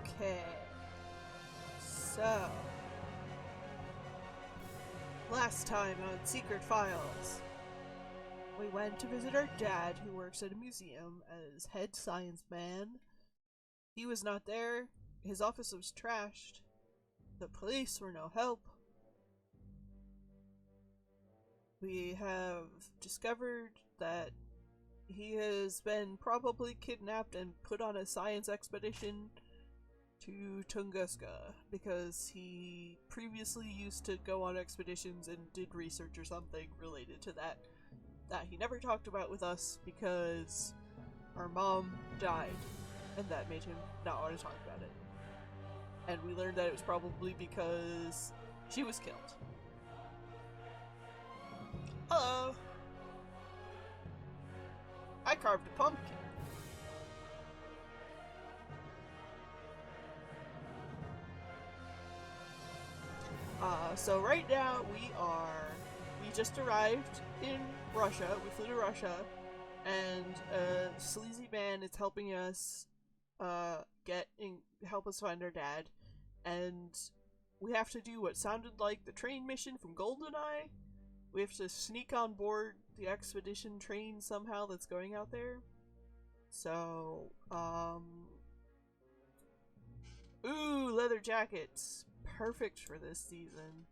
Okay. So, last time on Secret Files, we went to visit our dad, who works at a museum as head science man. He was not there. His office was trashed. The police were no help. We have discovered that he has been probably kidnapped and put on a science expedition to Tunguska because he previously used to go on expeditions and did research or something related to that he never talked about with us because our mom died and that made him not want to talk about it. And we learned that it was probably because she was killed. Hello! I carved a pumpkin. So right now we just arrived in Russia. We flew to Russia, and a sleazy man is helping us help us find our dad, and we have to do what sounded like the train mission from GoldenEye. We have to sneak on board the expedition train somehow that's going out there. So, ooh, leather jackets. Perfect for this season.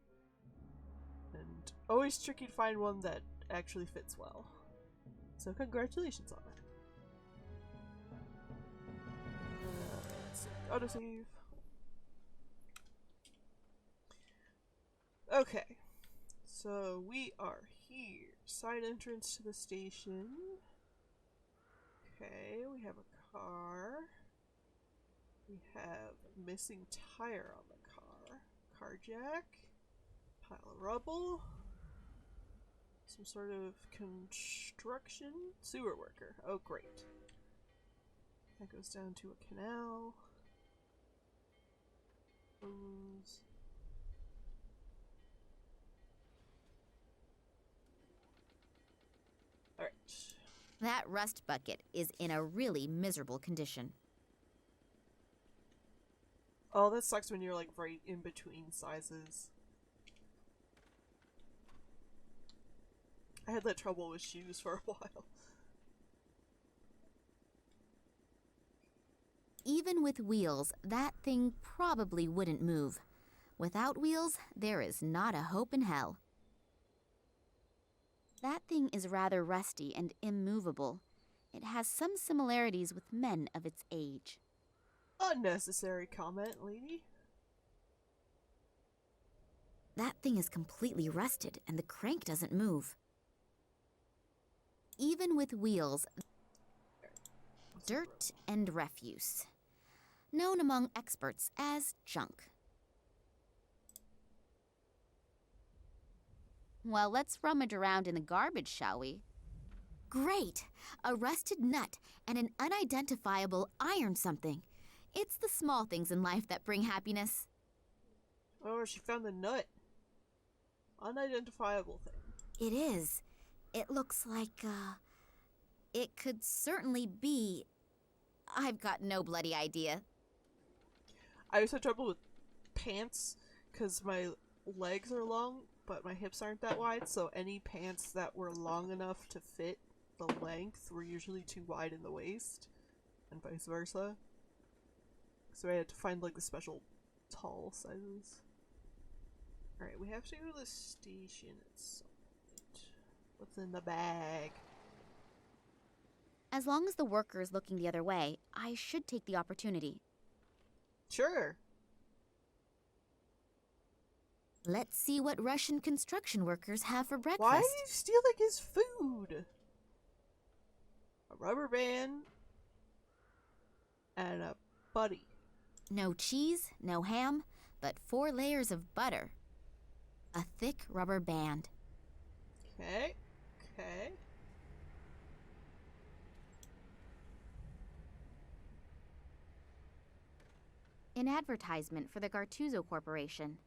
And always tricky to find one that actually fits well. So congratulations on that. Let's autosave. Okay. So we are here. Side entrance to the station. Okay, we have a car. We have a missing tire on the car. Car jack. Pile of rubble. Some sort of construction. Sewer worker. Oh, great. That goes down to a canal. Hose. Alright. That rust bucket is in a really miserable condition. Oh, that sucks when you're like right in between sizes. I had that trouble with shoes for a while. Even with wheels, that thing probably wouldn't move. Without wheels, there is not a hope in hell. That thing is rather rusty and immovable. It has some similarities with men of its age. Unnecessary comment, lady. That thing is completely rusted and the crank doesn't move. Even with wheels, dirt and refuse. Known among experts as junk. Well, let's rummage around in the garbage, shall we? Great! A rusted nut and an unidentifiable iron something. It's the small things in life that bring happiness. Oh, she found the nut. Unidentifiable thing. It is. It looks like, it could certainly be... I've got no bloody idea. I always have trouble with pants because my legs are long, but my hips aren't that wide, so any pants that were long enough to fit the length were usually too wide in the waist, and vice versa. So I had to find like the special tall sizes. Alright, we have to go to the station at some point. What's in the bag? As long as the worker is looking the other way, I should take the opportunity. Sure. Let's see what Russian construction workers have for breakfast. Why are you stealing his food? A rubber band and a buddy. No cheese, no ham, but 4 layers of butter. A thick rubber band. Okay. An advertisement for the Gartuzzo Corporation.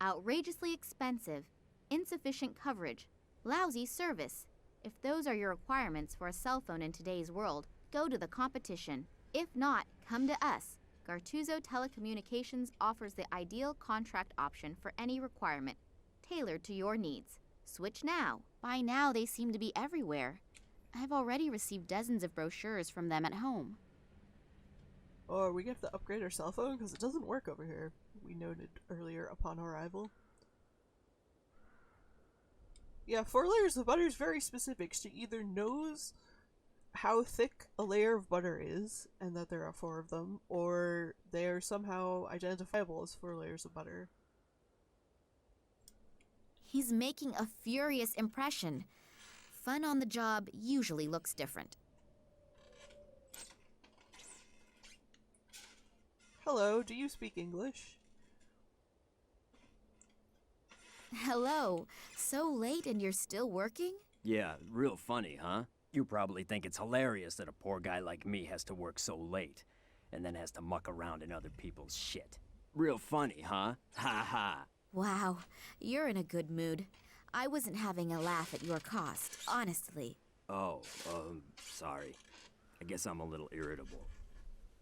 Outrageously expensive, insufficient coverage, lousy service. If those are your requirements for a cell phone in today's world, go to the competition. If not, come to us. Gartuzo Telecommunications offers the ideal contract option for any requirement, tailored to your needs. Switch now. By now, they seem to be everywhere. I've already received dozens of brochures from them at home. Or we have to upgrade our cell phone because it doesn't work over here, we noted earlier upon arrival. Yeah, 4 layers of butter is very specific. She either knows how thick a layer of butter is, and that there are 4 of them, or they are somehow identifiable as 4 layers of butter. He's making a furious impression. Fun on the job usually looks different. Hello, do you speak English? Hello. So late and you're still working? Yeah, real funny, huh? You probably think it's hilarious that a poor guy like me has to work so late, and then has to muck around in other people's shit. Real funny, huh? Ha ha. Wow, you're in a good mood. I wasn't having a laugh at your cost, honestly. Oh, sorry. I guess I'm a little irritable.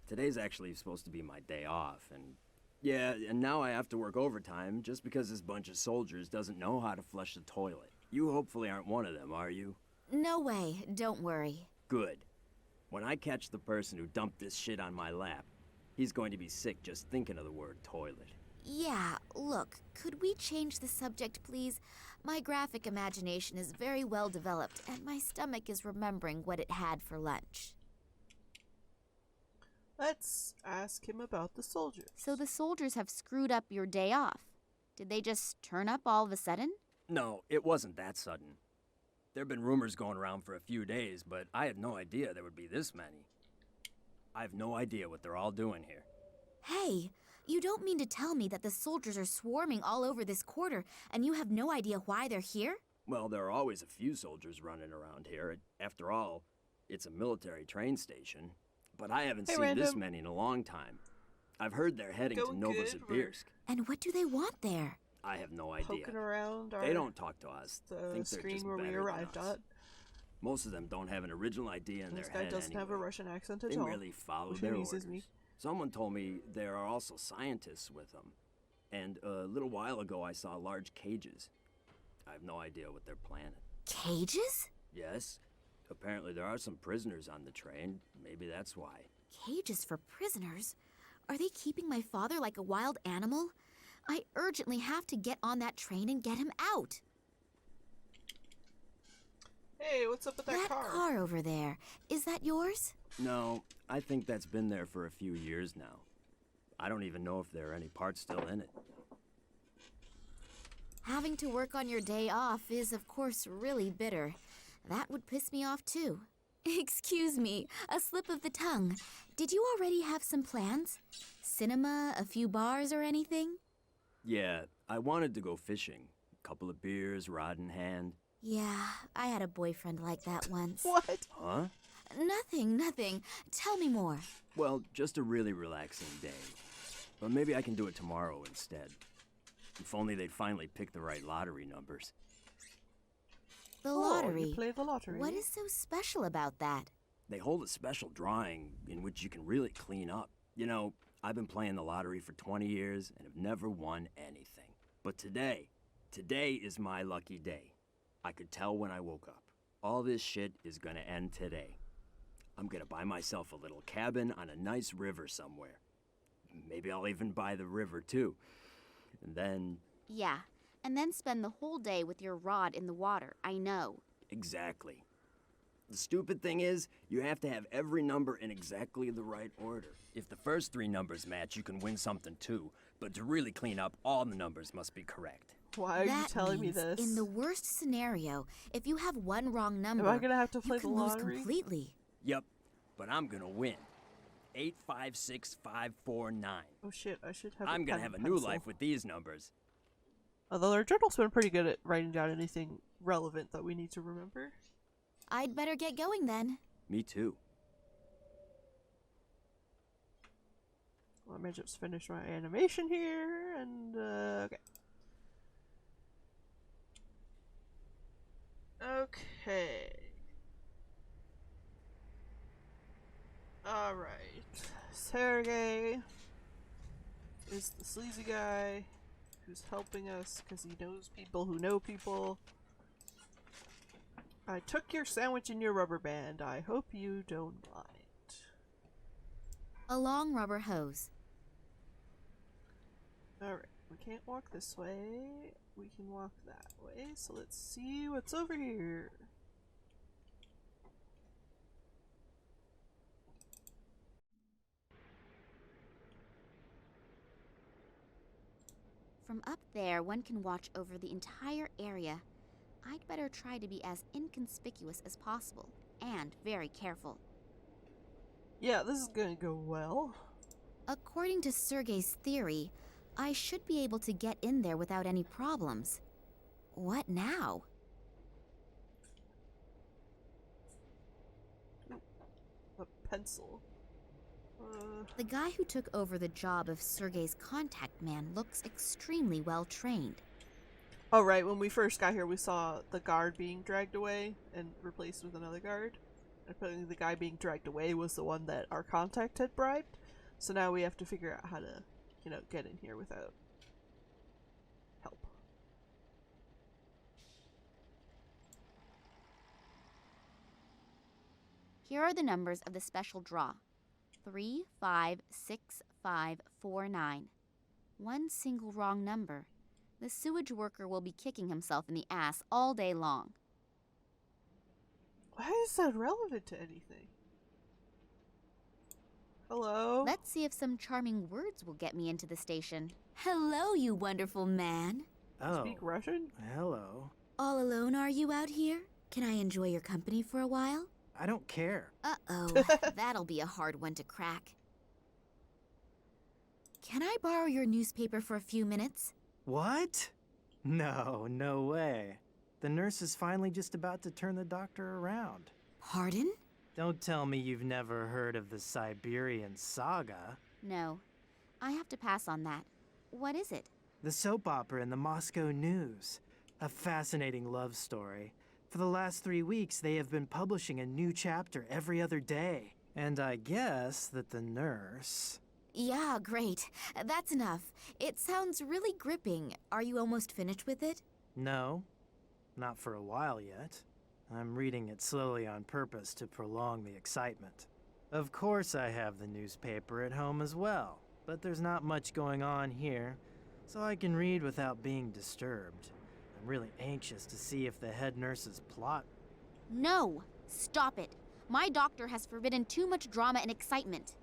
Today's actually supposed to be my day off, and yeah, and now I have to work overtime just because this bunch of soldiers doesn't know how to flush the toilet. You hopefully aren't one of them, are you? No way, don't worry. Good. When I catch the person who dumped this shit on my lap, he's going to be sick just thinking of the word toilet. Yeah, look, could we change the subject, please? My graphic imagination is very well developed, and my stomach is remembering what it had for lunch. Let's ask him about the soldiers. So the soldiers have screwed up your day off. Did they just turn up all of a sudden? No, it wasn't that sudden. There have been rumors going around for a few days, but I had no idea there would be this many. I have no idea what they're all doing here. Hey, you don't mean to tell me that the soldiers are swarming all over this quarter and you have no idea why they're here? Well, there are always a few soldiers running around here. After all, it's a military train station. But I haven't seen this many in a long time. I've heard they're heading to Novosibirsk. And what do they want there? I have no idea. Poking around they don't talk to us. The screen where we arrived at. Most of them don't have an original idea in their head. This guy doesn't have a Russian accent at all. They merely follow their orders. Me. Someone told me there are also scientists with them. And a little while ago I saw large cages. I have no idea what they're planning. Cages? Yes. Apparently there are some prisoners on the train. Maybe that's why. Cages for prisoners? Are they keeping my father like a wild animal? I urgently have to get on that train and get him out. Hey, what's up with that car? That car over there. Is that yours? No, I think that's been there for a few years now. I don't even know if there are any parts still in it. Having to work on your day off is, of course, really bitter. That would piss me off, too. Excuse me, a slip of the tongue. Did you already have some plans? Cinema, a few bars, or anything? Yeah, I wanted to go fishing. A couple of beers, rod in hand. Yeah, I had a boyfriend like that once. What? Huh? Nothing. Tell me more. Well, just a really relaxing day. But maybe I can do it tomorrow instead. If only they'd finally pick the right lottery numbers. The lottery? You play the lottery. What is so special about that? They hold a special drawing in which you can really clean up. You know, I've been playing the lottery for 20 years and have never won anything. But today is my lucky day. I could tell when I woke up. All this shit is gonna end today. I'm gonna buy myself a little cabin on a nice river somewhere. Maybe I'll even buy the river too. And then... Yeah, and then spend the whole day with your rod in the water, I know. Exactly. The stupid thing is, you have to have every number in exactly the right order. If the first 3 numbers match, you can win something too. But to really clean up, all the numbers must be correct. Why are you telling me this? In the worst scenario, if you have one wrong number, am I gonna have to play the lottery? You can lose completely. Yep, but I'm gonna win. 8, 5, 6, 5, 4, 9. Oh shit, I should have I'm gonna have a new life with these numbers. Although our journal's been pretty good at writing down anything relevant that we need to remember. I'd better get going then. Me too. Let me just finish my animation here, and okay. Okay. Alright. Sergey is the sleazy guy who's helping us because he knows people who know people. I took your sandwich and your rubber band. I hope you don't mind. A long rubber hose. Alright, we can't walk this way. We can walk that way, so let's see what's over here. From up there, one can watch over the entire area. I'd better try to be as inconspicuous as possible, and very careful. Yeah, this is gonna go well. According to Sergey's theory, I should be able to get in there without any problems. What now? A pencil. The guy who took over the job of Sergey's contact man looks extremely well trained. Oh right, when we first got here we saw the guard being dragged away and replaced with another guard. Apparently the guy being dragged away was the one that our contact had bribed. So now we have to figure out how to, you know, get in here without help. Here are the numbers of the special draw. 356549. One single wrong number. The sewage worker will be kicking himself in the ass all day long. Why is that relevant to anything? Hello? Let's see if some charming words will get me into the station. Hello, you wonderful man. Oh, Speak Russian? hello. All alone are you out here? Can I enjoy your company for a while? I don't care. Uh-oh, that'll be a hard one to crack. Can I borrow your newspaper for a few minutes? What? No, no way. The nurse is finally just about to turn the doctor around. Pardon? Don't tell me you've never heard of the Siberian Saga. No, I have to pass on that. What is it? The soap opera in the Moscow News. A fascinating love story. For the last 3 weeks, they have been publishing a new chapter every other day. And I guess that the nurse... Yeah, great. That's enough. It sounds really gripping. Are you almost finished with it? No, not for a while yet. I'm reading it slowly on purpose to prolong the excitement. Of course I have the newspaper at home as well, but there's not much going on here, so I can read without being disturbed. I'm really anxious to see if the head nurse's plot... No! Stop it! My doctor has forbidden too much drama and excitement.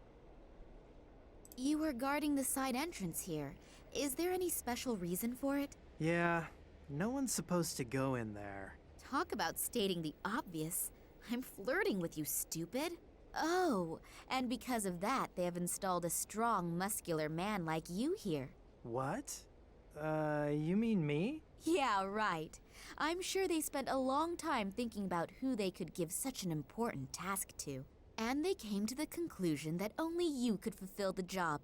You were guarding the side entrance here. Is there any special reason for it? Yeah, no one's supposed to go in there. Talk about stating the obvious. I'm flirting with you, stupid. Oh, and because of that, they have installed a strong, muscular man like you here. What? You mean me? Yeah, right. I'm sure they spent a long time thinking about who they could give such an important task to. And they came to the conclusion that only you could fulfill the job.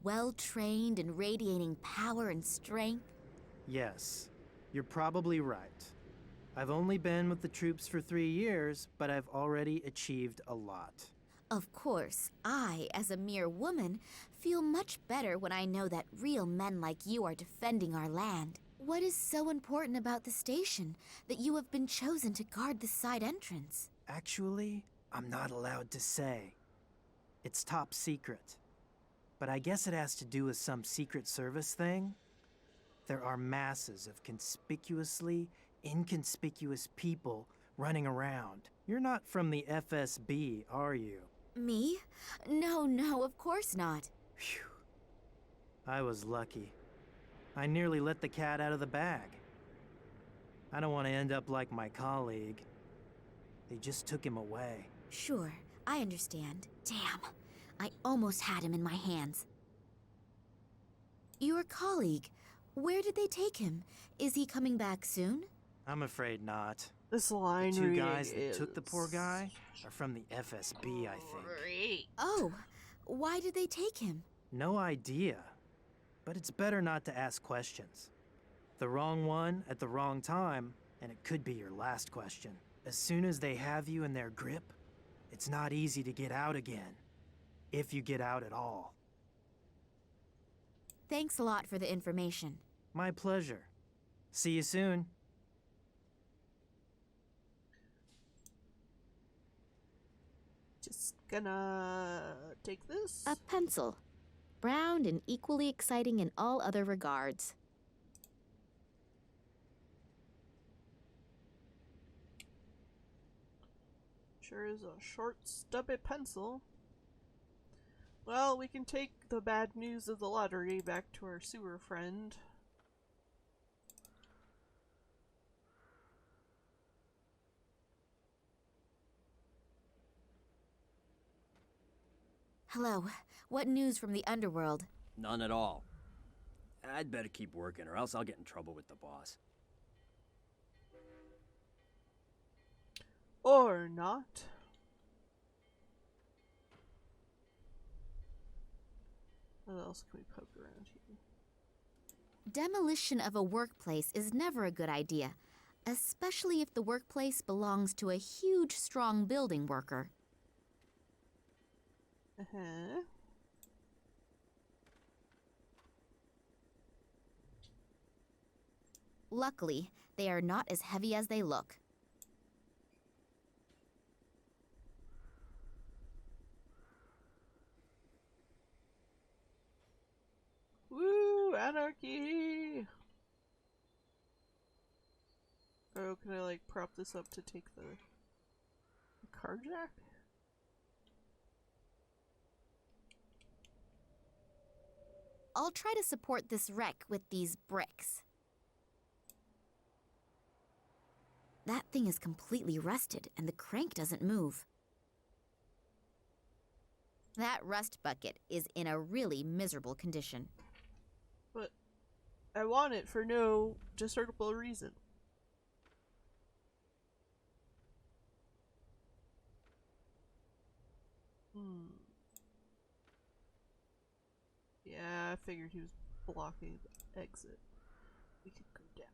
Well-trained and radiating power and strength. Yes, you're probably right. I've only been with the troops for 3 years, but I've already achieved a lot. Of course, I, as a mere woman, feel much better when I know that real men like you are defending our land. What is so important about the station that you have been chosen to guard the side entrance? Actually, I'm not allowed to say. It's top secret. But I guess it has to do with some Secret Service thing. There are masses of conspicuously inconspicuous people running around. You're not from the FSB, are you? Me? No, of course not. Phew. I was lucky. I nearly let the cat out of the bag. I don't want to end up like my colleague. They just took him away. Sure, I understand. Damn, I almost had him in my hands. Your colleague, where did they take him? Is he coming back soon? I'm afraid not. This line The two reading guys that is... took the poor guy are from the FSB, I think. Great. Oh, why did they take him? No idea. But it's better not to ask questions. The wrong one at the wrong time, and it could be your last question. As soon as they have you in their grip, it's not easy to get out again. if you get out at all. Thanks a lot for the information. My pleasure. See you soon. Just gonna take this. A pencil. Brown and equally exciting in all other regards. Sure is a short, stubby pencil. Well, we can take the bad news of the lottery back to our sewer friend. Hello. What news from the underworld? None at all. I'd better keep working or else I'll get in trouble with the boss. Or not. What else can we poke around here? Demolition of a workplace is never a good idea, especially if the workplace belongs to a huge, strong building worker. Uh-huh. Luckily, they are not as heavy as they look. Woo! Anarchy! Oh, can I like prop this up to take the car jack? I'll try to support this wreck with these bricks. That thing is completely rusted and the crank doesn't move. That rust bucket is in a really miserable condition. But I want it for no discernible reason. Yeah, I figured he was blocking the exit. We could go down.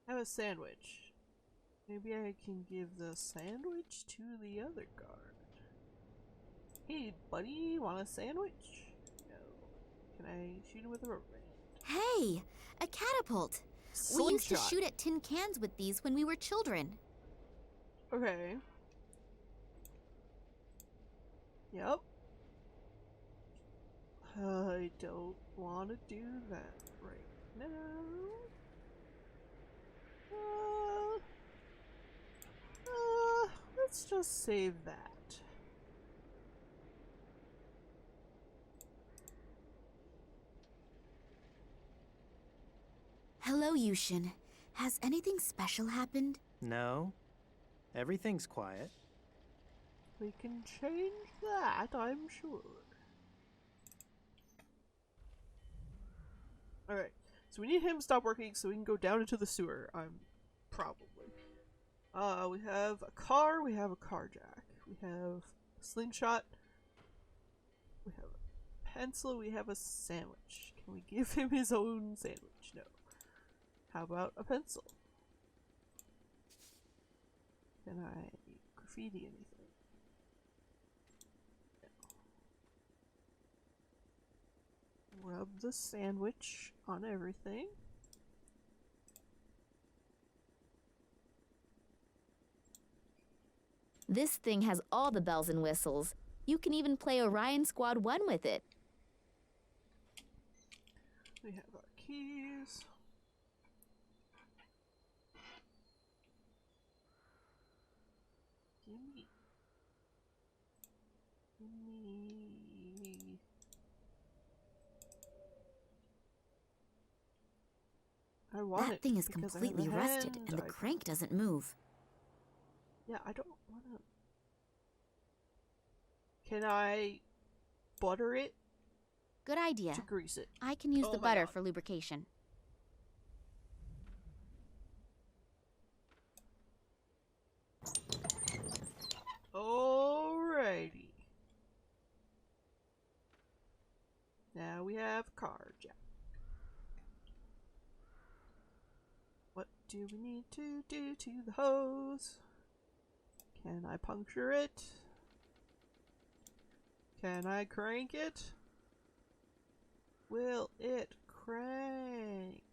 Have a sandwich. Maybe I can give the sandwich to the other guard. Hey, buddy, want a sandwich? No. Can I shoot him with a rubber band? Hey, a catapult! We used to shoot at tin cans with these when we were children. Okay. Yep. I don't want to do that right now. Let's just save that. Hello, Yushin. Has anything special happened? No. Everything's quiet. We can change that, I'm sure. Alright, so we need him to stop working so we can go down into the sewer. Probably. We have a car, we have a car jack. We have a slingshot. We have a pencil, we have a sandwich. Can we give him his own sandwich? No. How about a pencil? Can I graffiti anything? No. Rub the sandwich on everything. This thing has all the bells and whistles. You can even play Orion Squad 1 with it. We have our keys. Gimme. Gimme. I want That it thing is because I have completely a rusted hand. and the crank doesn't move. Yeah, I don't wanna. Can I butter it Good idea. to grease it? I can use Oh the my butter God. for lubrication. Alrighty. Now we have a car jack. What do we need to do to the hose? Can I puncture it? Can I crank it? Will it crank?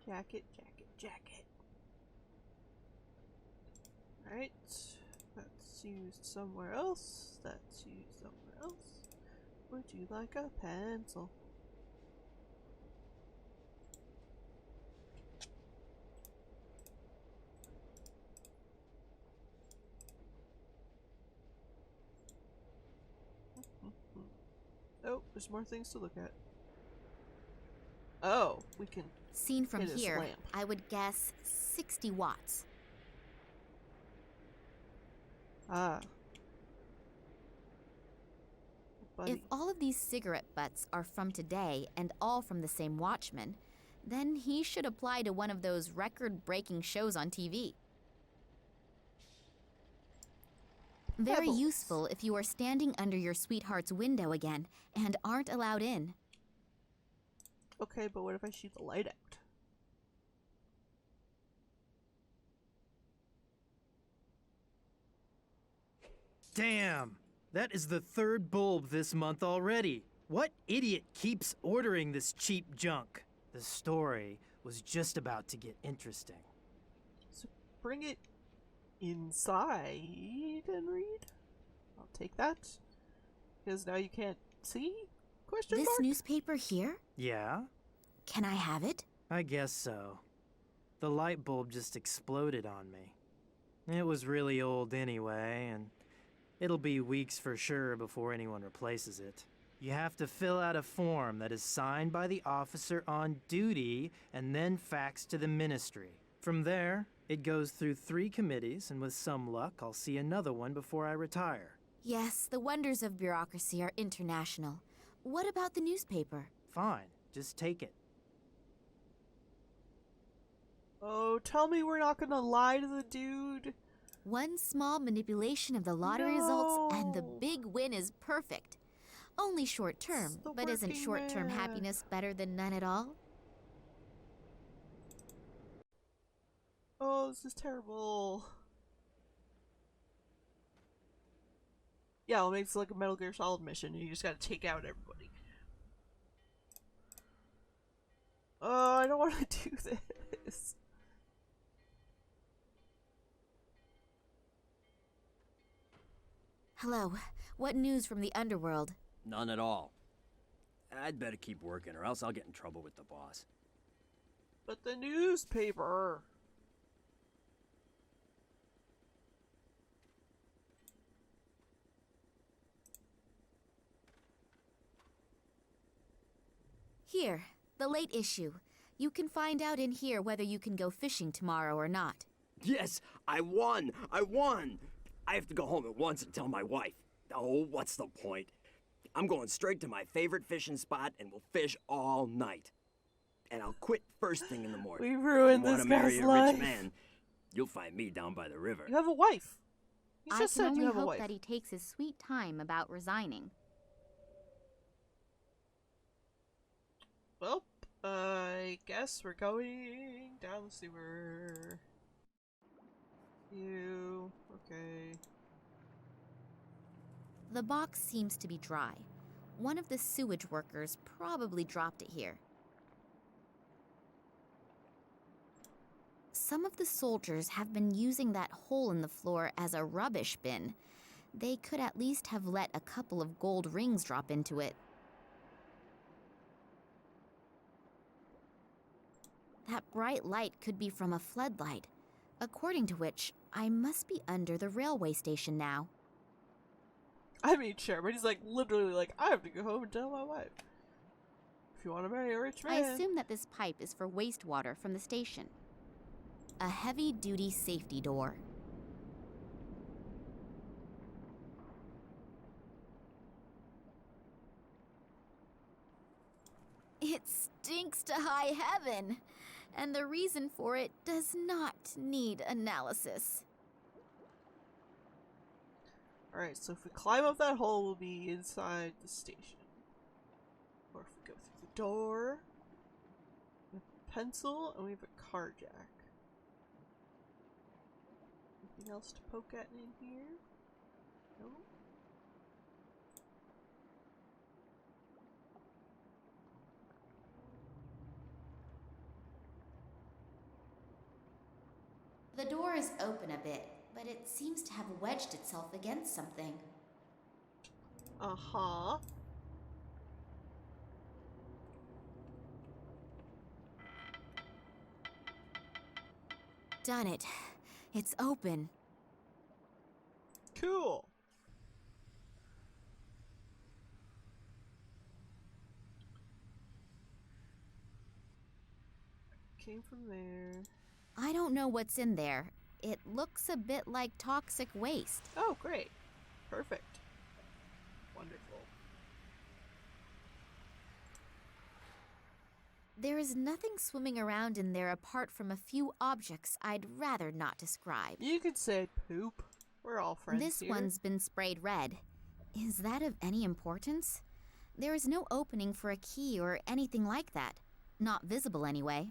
Jacket, jacket, jacket. Alright. That's used somewhere else. That's used somewhere else. Would you like a pencil? Oh, there's more things to look at. Oh, we can. Seen from hit his here, lamp. I would guess 60 watts. Ah. Buddy. If all of these cigarette butts are from today and all from the same watchman, then he should apply to one of those record-breaking shows on TV. Very Pebbles. useful if you are standing under your sweetheart's window again and aren't allowed in. Okay, but what if I shoot the light out? Damn! That is the third bulb this month already. What idiot keeps ordering this cheap junk? The story was just about to get interesting. So bring it inside and read. I'll take that. Because now you can't see? Question This mark? newspaper here? Yeah? Can I have it? I guess so. The light bulb just exploded on me. It was really old anyway, and it'll be weeks for sure before anyone replaces it. You have to fill out a form that is signed by the officer on duty and then faxed to the ministry. From there, it goes through 3 committees, and with some luck, I'll see another one before I retire. Yes, the wonders of bureaucracy are international. What about the newspaper? Fine, just take it. Oh, tell me we're not gonna lie to the dude. One small manipulation of the lottery results and the No. big win is perfect. Only short term, It's the but isn't working short-term man. happiness better than none at all? Oh, this is terrible. Yeah, it makes it like a Metal Gear Solid mission. You just gotta take out everybody. Oh, I don't want to do this. Hello, what news from the underworld? None at all. I'd better keep working or else I'll get in trouble with the boss. But the newspaper. Here, the late issue. You can find out in here whether you can go fishing tomorrow or not. Yes, I won! I won! I have to go home at once and tell my wife. Oh, what's the point? I'm going straight to my favorite fishing spot and we'll fish all night. And I'll quit first thing in the morning. We ruined If you this want to marry guy's a life. rich man, you'll find me down by the river. You have a wife. You I just can said only you have a hope wife. that he takes his sweet time about resigning. Well, I guess we're going down the sewer. You. Okay. The box seems to be dry. One of the sewage workers probably dropped it here. Some of the soldiers have been using that hole in the floor as a rubbish bin. They could at least have let a couple of gold rings drop into it. That bright light could be from a floodlight, according to which I must be under the railway station now. I mean, sure, but he's like literally like, I have to go home and tell my wife. If you want to marry a rich I man. assume that this pipe is for wastewater from the station. A heavy-duty safety door. It stinks to high heaven, and the reason for it does not need analysis. Alright, so if we climb up that hole, we'll be inside the station. Or if we go through door, a pencil, and we have a car jack. Anything else to poke at in here? No. The door is open a bit, but it seems to have wedged itself against something. Uh-huh. Done it. It's open. Cool. Came from there. I don't know what's in there. It looks a bit like toxic waste. Oh, great. Perfect. Wonderful. There is nothing swimming around in there apart from a few objects I'd rather not describe. You could say poop. We're all friends This here. one's been sprayed red. Is that of any importance? There is no opening for a key or anything like that. Not visible anyway.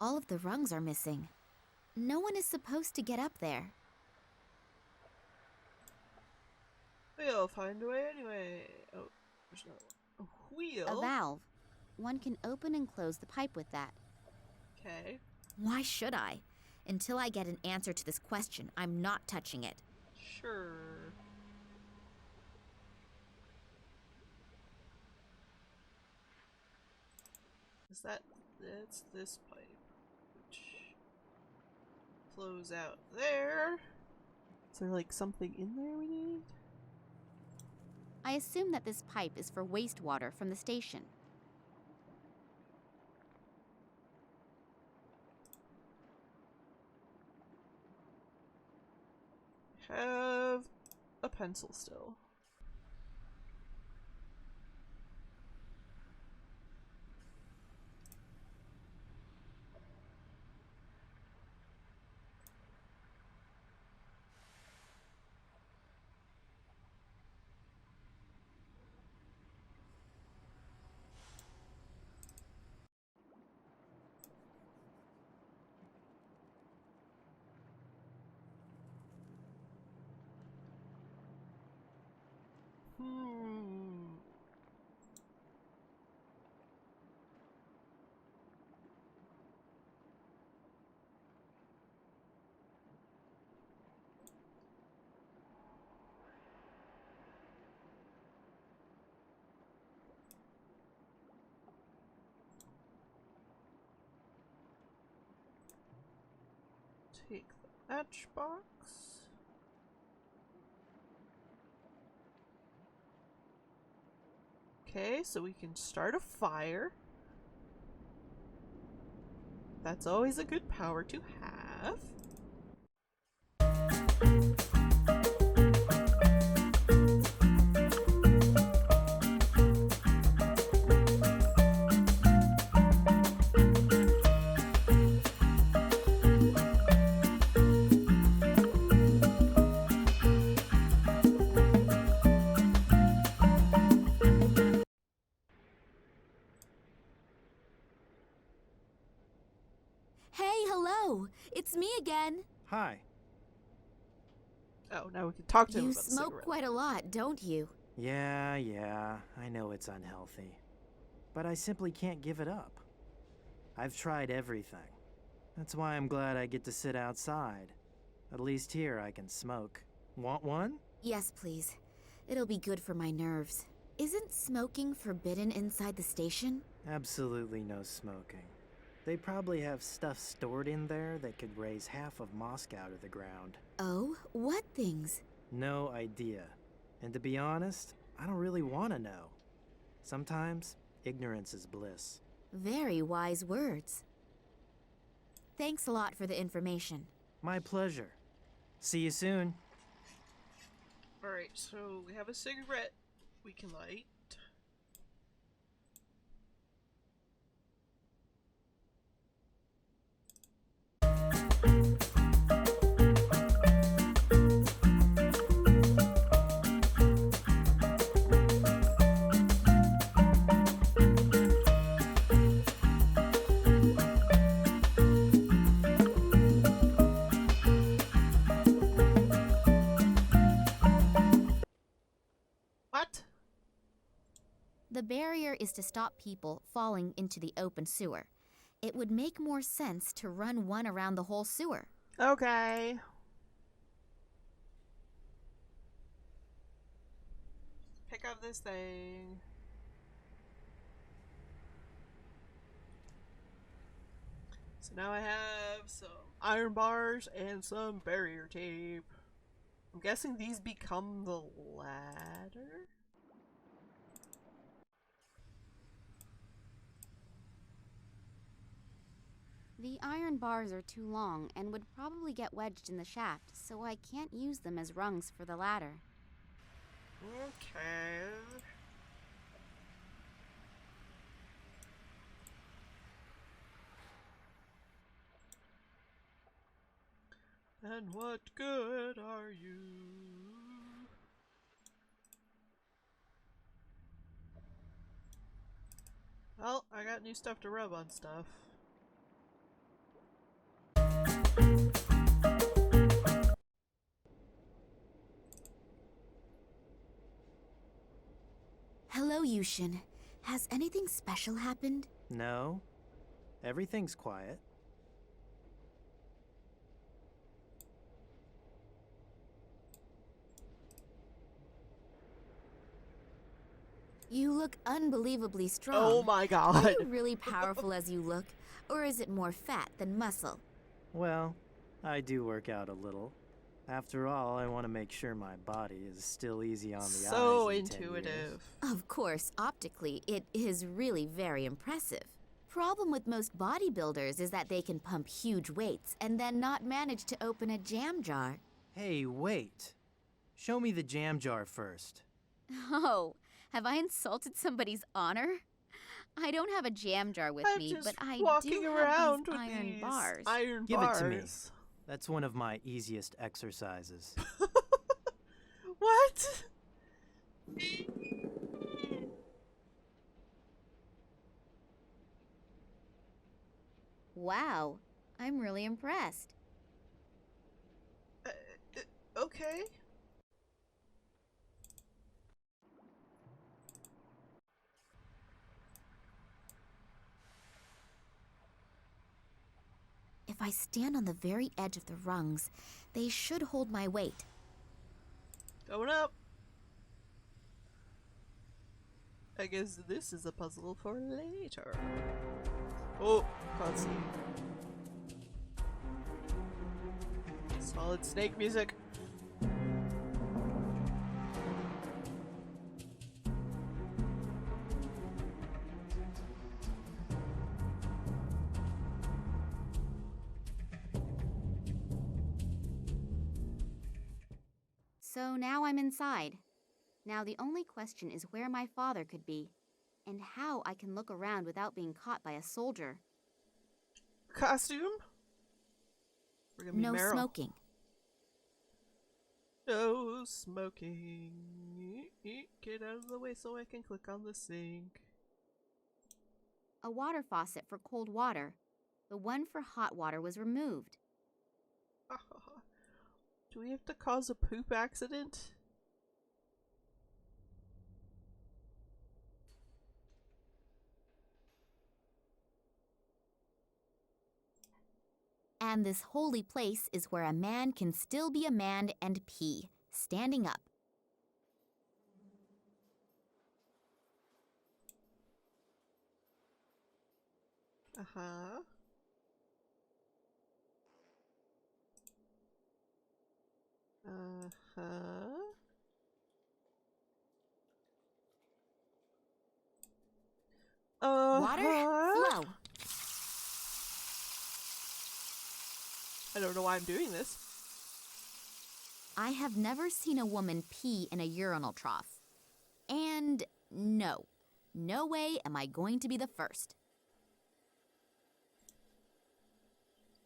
All of the rungs are missing. No one is supposed to get up there. We'll find a way anyway. Oh, there's another one. A wheel? A valve. One can open and close the pipe with that. Okay. Why should I? Until I get an answer to this question, I'm not touching it. Sure. Is that's this pipe, which flows out there. Is there like something in there we need? I assume that this pipe is for wastewater from the station. Have a pencil still. Take the matchbox. Okay, so we can start a fire. That's always a good power to have. Hey, hello! It's me again! Hi. Oh, now we can talk to him You about the smoke cigarette. quite a lot, don't you? Yeah, I know it's unhealthy. But I simply can't give it up. I've tried everything. That's why I'm glad I get to sit outside. At least here I can smoke. Want one? Yes, please. It'll be good for my nerves. Isn't smoking forbidden inside the station? Absolutely no smoking. They probably have stuff stored in there that could raise half of Moscow out of the ground. Oh, what things? No idea. And to be honest, I don't really want to know. Sometimes, ignorance is bliss. Very wise words. Thanks a lot for the information. My pleasure. See you soon. Alright, so we have a cigarette we can light. What? The barrier is to stop people falling into the open sewer. It would make more sense to run one around the whole sewer. Okay. Pick up this thing. So now I have some iron bars and some barrier tape. I'm guessing these become the ladder? The iron bars are too long and would probably get wedged in the shaft, so I can't use them as rungs for the ladder. Okay. And what good are you? Well, I got new stuff to rub on stuff. Hello, Yushin. Has anything special happened? No. Everything's quiet. You look unbelievably strong. Oh my god. Are you really powerful as you look, or is it more fat than muscle? Well, I do work out a little. After all, I want to make sure my body is still easy on the So eyes in 10 years. intuitive. Of course, optically, it is really very impressive. Problem with most bodybuilders is that they can pump huge weights and then not manage to open a jam jar. Hey, wait. Show me the jam jar first. Oh, have I insulted somebody's honor? I don't have a jam jar with I'm me, just but I walking do around have these with iron these bars. iron Give bars. it to me. That's one of my easiest exercises. What? Wow, I'm really impressed. Okay. If I stand on the very edge of the rungs, they should hold my weight. Going up. I guess this is a puzzle for later. Oh, can't see. Solid Snake music. So now I'm inside. Now the only question is where my father could be, and how I can look around without being caught by a soldier. Costume? We're gonna be No Meryl. smoking. No smoking. Get out of the way so I can click on the sink. A water faucet for cold water. The one for hot water was removed. Do we have to cause a poop accident? And this holy place is where a man can still be a man and pee, standing up. Uh-huh. Uh-huh. Water, flow. I don't know why I'm doing this. I have never seen a woman pee in a urinal trough. And no way am I going to be the first.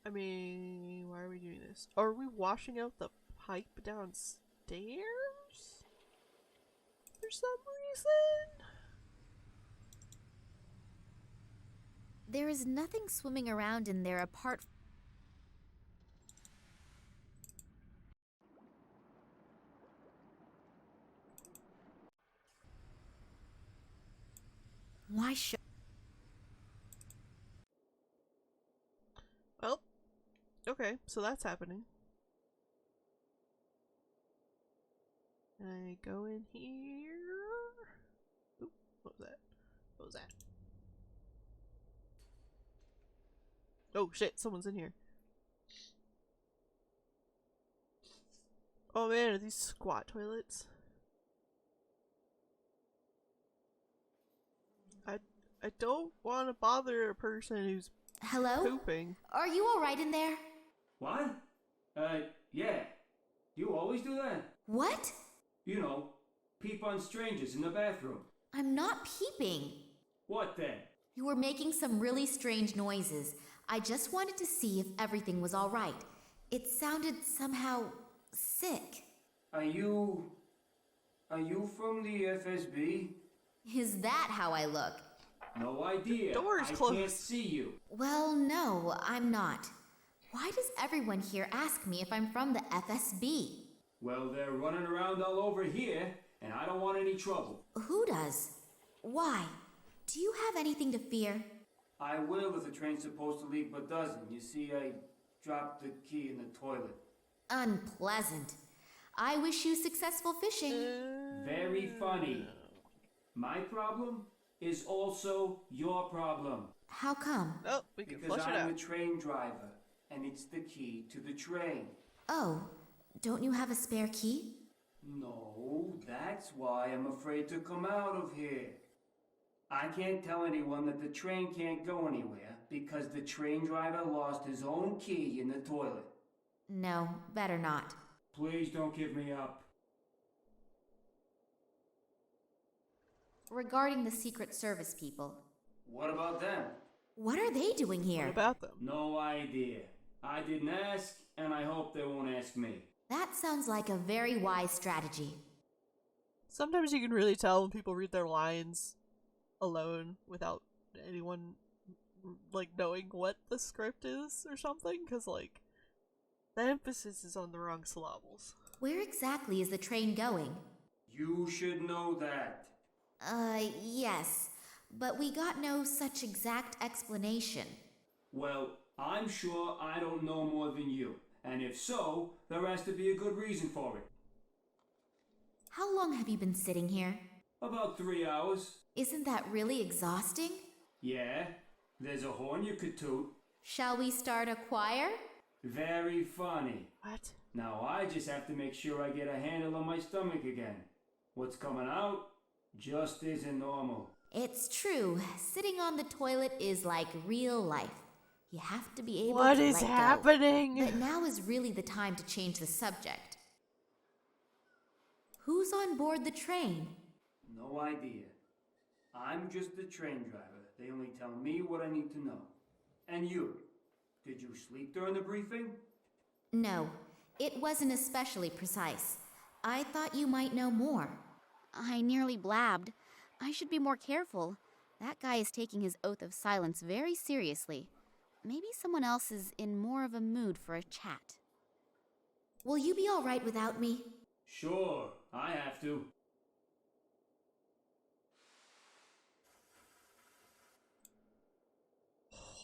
I mean, why are we doing this? Are we washing out the pipe downstairs? For some reason? There is nothing swimming around in there apart from Why should... Well, okay, so that's happening. I go in here. Oop, what was that? What was that? Oh shit, someone's in here. Oh man, are these squat toilets? I don't want to bother a person who's Hello? pooping. Are you alright in there? What? Yeah. You always do that? What? You know, peep on strangers in the bathroom. I'm not peeping. What then? You were making some really strange noises. I just wanted to see if everything was alright. It sounded somehow sick. Are you from the FSB? Is that how I look? No idea. The door's I closed. can't see you. Well, no, I'm not. Why does everyone here ask me if I'm from the FSB? Well, they're running around all over here, and I don't want any trouble. Who does? Why? Do you have anything to fear? I will if the train's supposed to leave but doesn't. You see, I dropped the key in the toilet. Unpleasant. I wish you successful fishing. Very funny. My problem is also your problem. How come? Oh, we can Because flush it I'm out. a train driver, and it's the key to the train. Oh, don't you have a spare key? No, that's why I'm afraid to come out of here. I can't tell anyone that the train can't go anywhere because the train driver lost his own key in the toilet. No, better not. Please don't give me up. Regarding the Secret Service people, What about them? what are they doing here? What about them? No idea. I didn't ask, and I hope they won't ask me. That sounds like a very wise strategy. Sometimes you can really tell when people read their lines alone without anyone like knowing what the script is or something, because like the emphasis is on the wrong syllables. Where exactly is the train going? You should know that. Yes, but we got no such exact explanation. Well, I'm sure I don't know more than you. And if so, there has to be a good reason for it. How long have you been sitting here? About 3 hours. Isn't that really exhausting? Yeah, there's a horn you could toot. Shall we start a choir? Very funny. What? Now I just have to make sure I get a handle on my stomach again. What's coming out just isn't normal. It's true. Sitting on the toilet is like real life. You have to be able What to is let go. happening? But now is really the time to change the subject. Who's on board the train? No idea. I'm just the train driver. They only tell me what I need to know. And you? Did you sleep during the briefing? No, it wasn't especially precise. I thought you might know more. I nearly blabbed. I should be more careful. That guy is taking his oath of silence very seriously. Maybe someone else is in more of a mood for a chat. Will you be all right without me? Sure, I have to.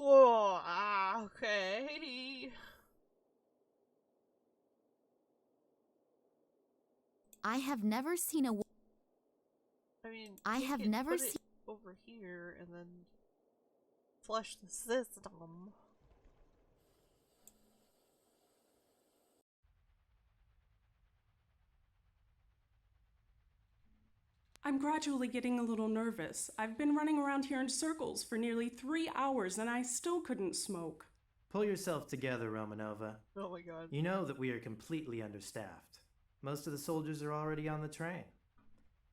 Oh, okay. I have never seen a... I mean, I you have can never put it seen- over here and then flush the system. I'm gradually getting a little nervous. I've been running around here in circles for nearly 3 hours and I still couldn't smoke. Pull yourself together, Romanova. Oh my god. You know that we are completely understaffed. Most of the soldiers are already on the train.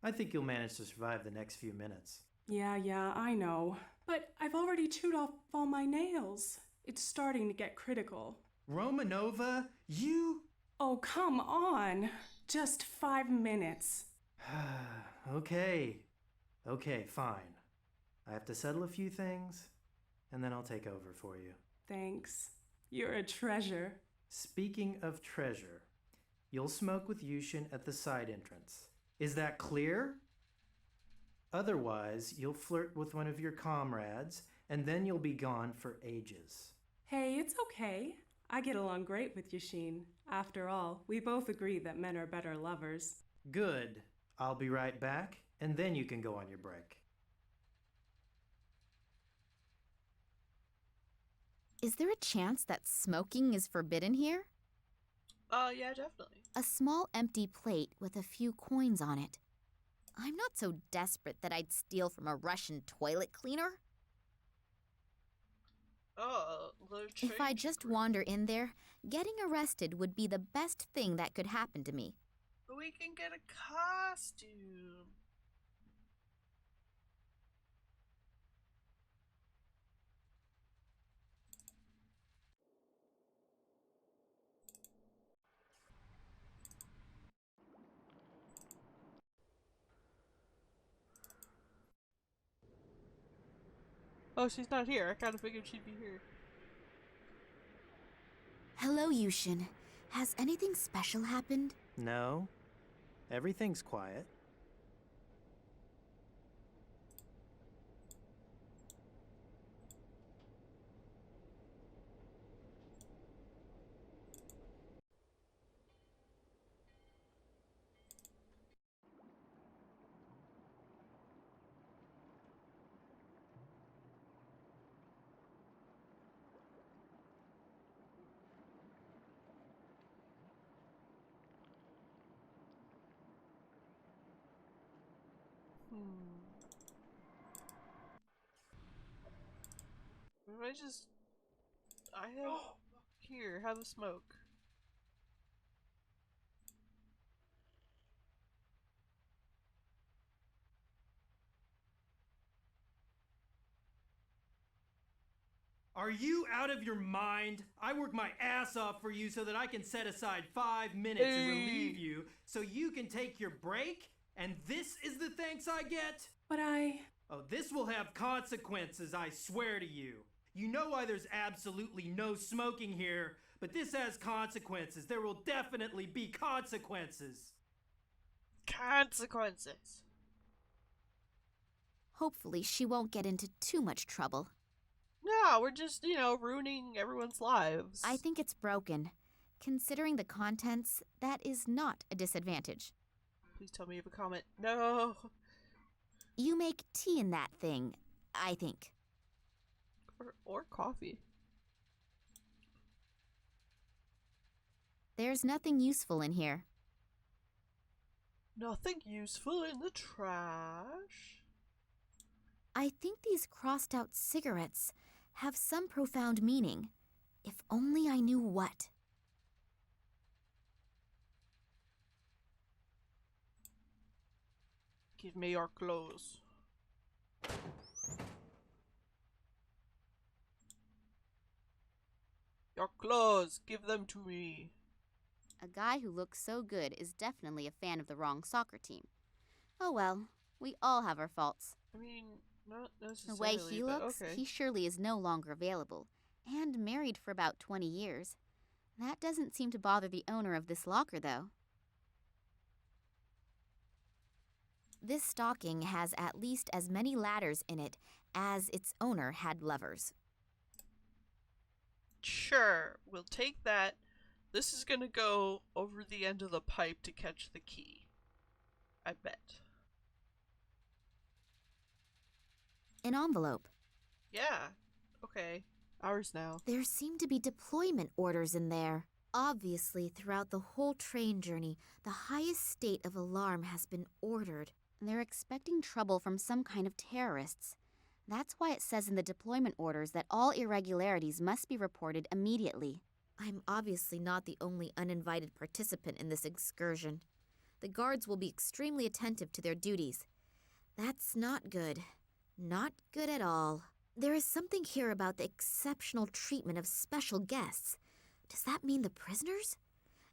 I think you'll manage to survive the next few minutes. Yeah, I know. But I've already chewed off all my nails. It's starting to get critical. Romanova, you... Oh, come on. Just 5 minutes. Okay, fine. I have to settle a few things, and then I'll take over for you. Thanks. You're a treasure. Speaking of treasure, you'll smoke with Yushin at the side entrance. Is that clear? Otherwise, you'll flirt with one of your comrades, and then you'll be gone for ages. Hey, it's okay. I get along great with Yashin. After all, we both agree that men are better lovers. Good. I'll be right back, and then you can go on your break. Is there a chance that smoking is forbidden here? Yeah, definitely. A small empty plate with a few coins on it. I'm not so desperate that I'd steal from a Russian toilet cleaner. Oh, If I just wander in there, getting arrested would be the best thing that could happen to me. We can get a costume. Oh, she's not here. I kind of figured she'd be here. Hello, Yushin. Has anything special happened? No, everything's quiet. If I just... I have... Here, have a smoke. Are you out of your mind? I work my ass off for you so that I can set aside 5 minutes and relieve you so you can take your break? And this is the thanks I get? But Oh, this will have consequences, I swear to you. You know why there's absolutely no smoking here, but this has consequences. There will definitely be consequences. Consequences. Hopefully, she won't get into too much trouble. No, we're just, ruining everyone's lives. I think it's broken. Considering the contents, that is not a disadvantage. Please tell me you have a comment. No. You make tea in that thing, I think. Or coffee. There's nothing useful in here. Nothing useful in the trash. I think these crossed out cigarettes have some profound meaning. If only I knew what. Give me your clothes. Your clothes, give them to me. A guy who looks so good is definitely a fan of the wrong soccer team. Oh well, we all have our faults. I mean, not The necessarily, way he but looks, okay. he surely is no longer available, and married for about 20 years. That doesn't seem to bother the owner of this locker, though. This stocking has at least as many ladders in it as its owner had lovers. Sure, we'll take that. This is gonna go over the end of the pipe to catch the key. I bet. An envelope. Yeah. Okay. Ours now. There seem to be deployment orders in there. Obviously, throughout the whole train journey, the highest state of alarm has been ordered. They're expecting trouble from some kind of terrorists. That's why it says in the deployment orders that all irregularities must be reported immediately. I'm obviously not the only uninvited participant in this excursion. The guards will be extremely attentive to their duties. That's not good. Not good at all. There is something here about the exceptional treatment of special guests. Does that mean the prisoners?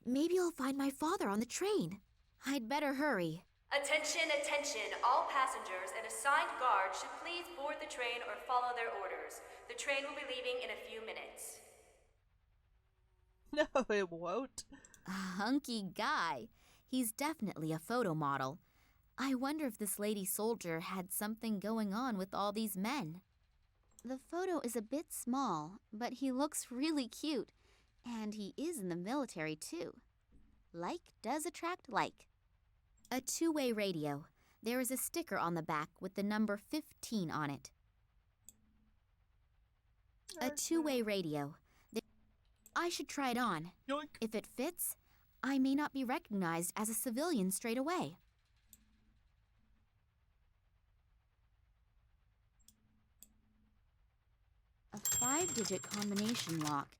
Maybe I'll find my father on the train. I'd better hurry. Attention, attention. All passengers and assigned guards should please board the train or follow their orders. The train will be leaving in a few minutes. No, it won't. A hunky guy. He's definitely a photo model. I wonder if this lady soldier had something going on with all these men. The photo is a bit small, but he looks really cute. And he is in the military, too. Like does attract like. A two-way radio. There is a sticker on the back with the number 15 on it. A two-way radio. I should try it on. Yoink. If it fits, I may not be recognized as a civilian straight away. A 5-digit combination lock.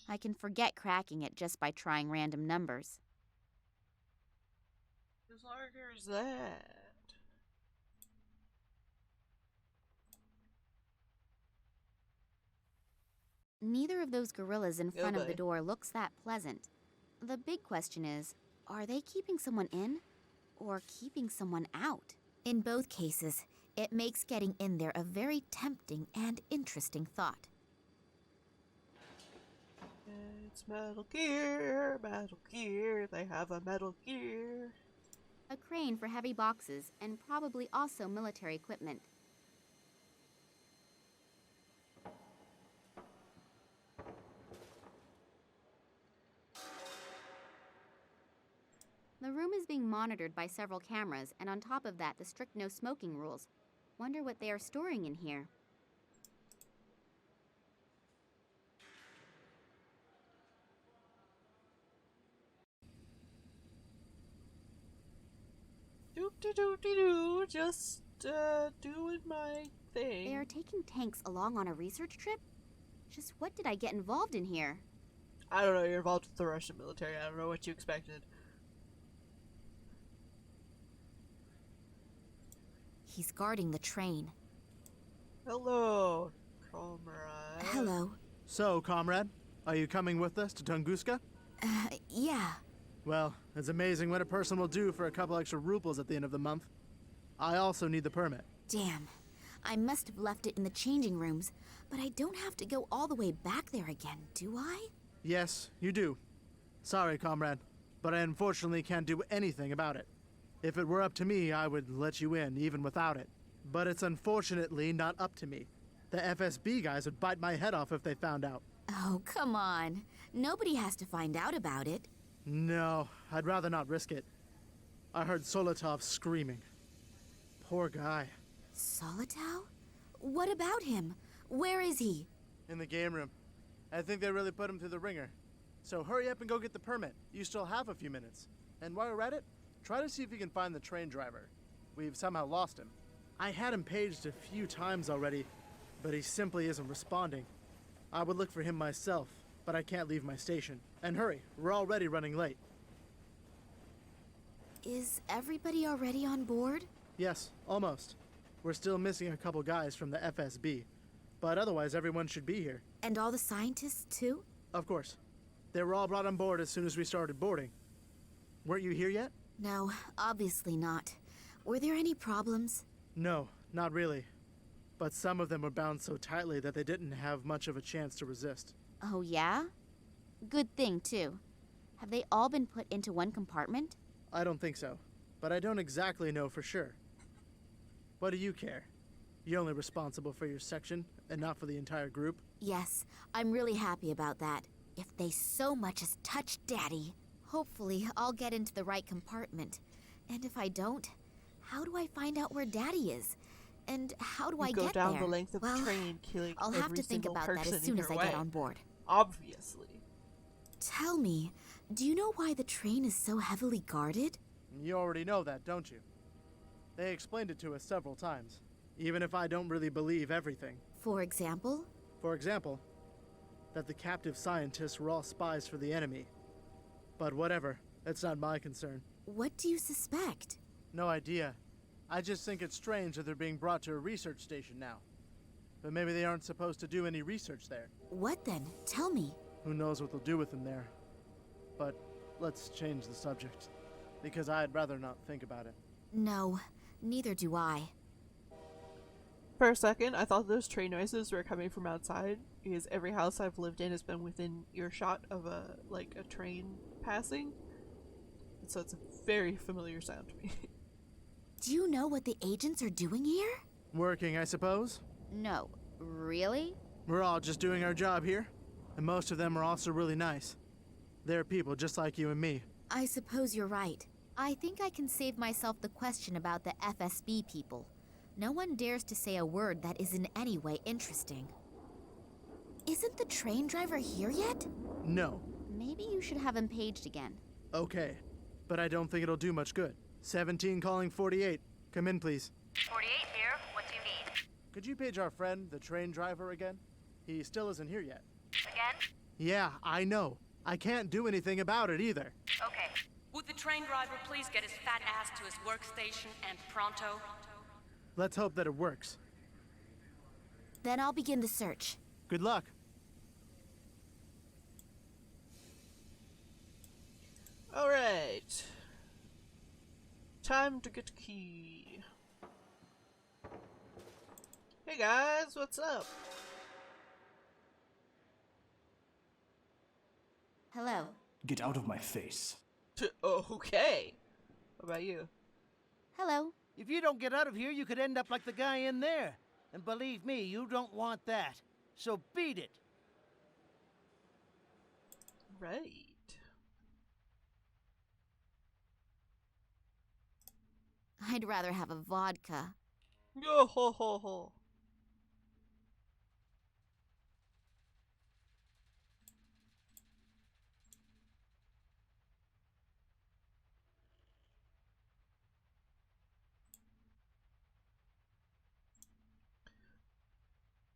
I can forget cracking it just by trying random numbers. As large as that. Neither of those gorillas in front of the buddy. door looks that pleasant. The big question is, are they keeping someone in or keeping someone out? In both cases, it makes getting in there a very tempting and interesting thought. It's Metal Gear, Metal Gear, they have a Metal Gear. A crane for heavy boxes and probably also military equipment. The room is being monitored by several cameras, and on top of that, the strict no smoking rules. Wonder what they are storing in here. Doop-de-doo-de-doo, just doing my thing. They are taking tanks along on a research trip? Just what did I get involved in here? I don't know, you're involved with the Russian military, I don't know what you expected. He's guarding the train. Hello, comrade. Hello. So, comrade, are you coming with us to Tunguska? Yeah. Well, it's amazing what a person will do for a couple extra rubles at the end of the month. I also need the permit. Damn. I must have left it in the changing rooms, but I don't have to go all the way back there again, do I? Yes, you do. Sorry, comrade, but I unfortunately can't do anything about it. If it were up to me, I would let you in, even without it. But it's unfortunately not up to me. The FSB guys would bite my head off if they found out. Oh, come on. Nobody has to find out about it. No, I'd rather not risk it. I heard Solotov screaming. Poor guy. Solitow? What about him? Where is he? In the game room. I think they really put him through the ringer. So hurry up and go get the permit. You still have a few minutes. And while you're at it, try to see if you can find the train driver. We've somehow lost him. I had him paged a few times already, but he simply isn't responding. I would look for him myself, but I can't leave my station. And hurry, we're already running late. Is everybody already on board? Yes, almost. We're still missing a couple guys from the FSB, but otherwise everyone should be here. And all the scientists, too? Of course. They were all brought on board as soon as we started boarding. Weren't you here yet? No, obviously not. Were there any problems? No, not really. But some of them were bound so tightly that they didn't have much of a chance to resist. Oh, yeah? Good thing, too. Have they all been put into one compartment? I don't think so, but I don't exactly know for sure. What do you care? You're only responsible for your section, and not for the entire group? Yes, I'm really happy about that. If they so much as touch Daddy, hopefully I'll get into the right compartment. And if I don't, how do I find out where Daddy is? And how do I go get down there? the length of Well, the train, killing I'll have every to think single about that person as soon in as your I get way. on board. Obviously. Tell me, do you know why the train is so heavily guarded? You already know that, don't you? They explained it to us several times, even if I don't really believe everything. For example? For example, that the captive scientists were all spies for the enemy. But whatever, it's not my concern. What do you suspect? No idea. I just think it's strange that they're being brought to a research station now. But maybe they aren't supposed to do any research there. What then? Tell me. Who knows what they'll do with them there. But let's change the subject, because I'd rather not think about it. No, neither do I. For a second, I thought those train noises were coming from outside, because every house I've lived in has been within earshot of a train passing. And so it's a very familiar sound to me. Do you know what the agents are doing here? Working, I suppose. No, really? We're all just doing our job here. And most of them are also really nice. They're people just like you and me. I suppose you're right. I think I can save myself the question about the FSB people. No one dares to say a word that is in any way interesting. Isn't the train driver here yet? No. Maybe you should have him paged again. Okay. But I don't think it'll do much good. 17 calling 48. Come in, please. 48 here. What do you need? Could you page our friend, the train driver, again? He still isn't here yet. Again? Yeah, I know. I can't do anything about it either. Okay. Would the train driver please get his fat ass to his workstation and pronto? Let's hope that it works. Then I'll begin the search. Good luck. Alright. Time to get key. Hey guys, what's up? Hello. Get out of my face. Okay. What about you? Hello. If you don't get out of here, you could end up like the guy in there. And believe me, you don't want that. So beat it. Right. I'd rather have a vodka. Yo ho ho ho.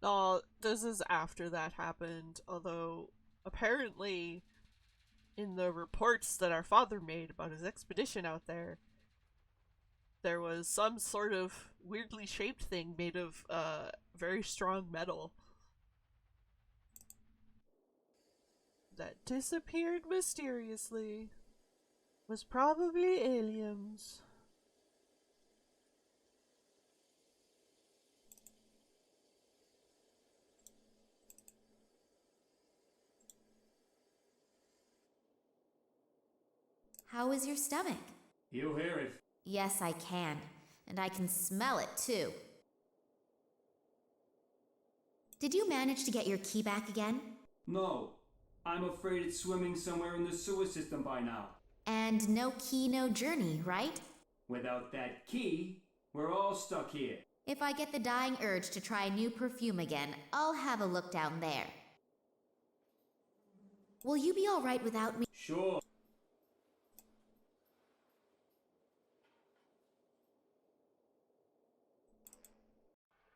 No, this is after that happened, although apparently in the reports that our father made about his expedition out there, there was some sort of weirdly shaped thing made of very strong metal that disappeared mysteriously. Was probably aliens. How is your stomach? You hear it. Yes, I can. And I can smell it, too. Did you manage to get your key back again? No. I'm afraid it's swimming somewhere in the sewer system by now. And no key, no journey, right? Without that key, we're all stuck here. If I get the dying urge to try a new perfume again, I'll have a look down there. Will you be all right without me? Sure.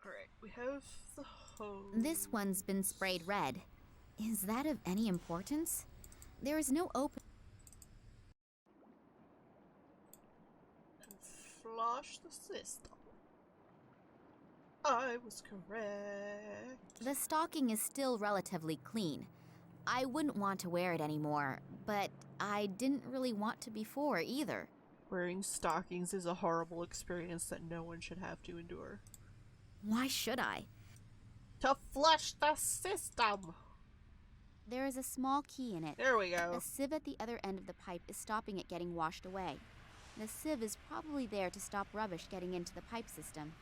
Alright, we have the hose. This one's been sprayed red. Is that of any importance? There is no open... And flush the system. I was correct. The stocking is still relatively clean. I wouldn't want to wear it anymore, but I didn't really want to before either. Wearing stockings is a horrible experience that no one should have to endure. Why should I? To flush the system! There is a small key in it. There we go. The sieve at the other end of the pipe is stopping it getting washed away. The sieve is probably there to stop rubbish getting into the pipe system.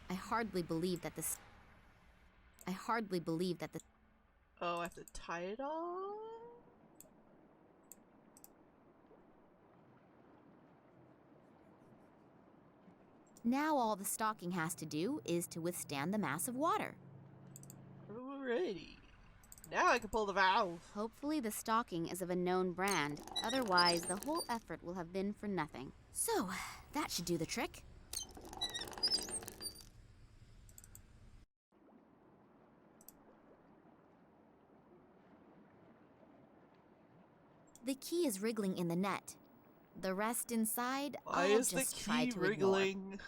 I hardly believe that the... Oh, I have to tie it on? Now all the stocking has to do is to withstand the mass of water. Alrighty. Now I can pull the valve. Hopefully the stocking is of a known brand. Otherwise, the whole effort will have been for nothing. So, that should do the trick. The key is wriggling in the net. The rest inside, Why I'll is just the try key to wriggling? ignore.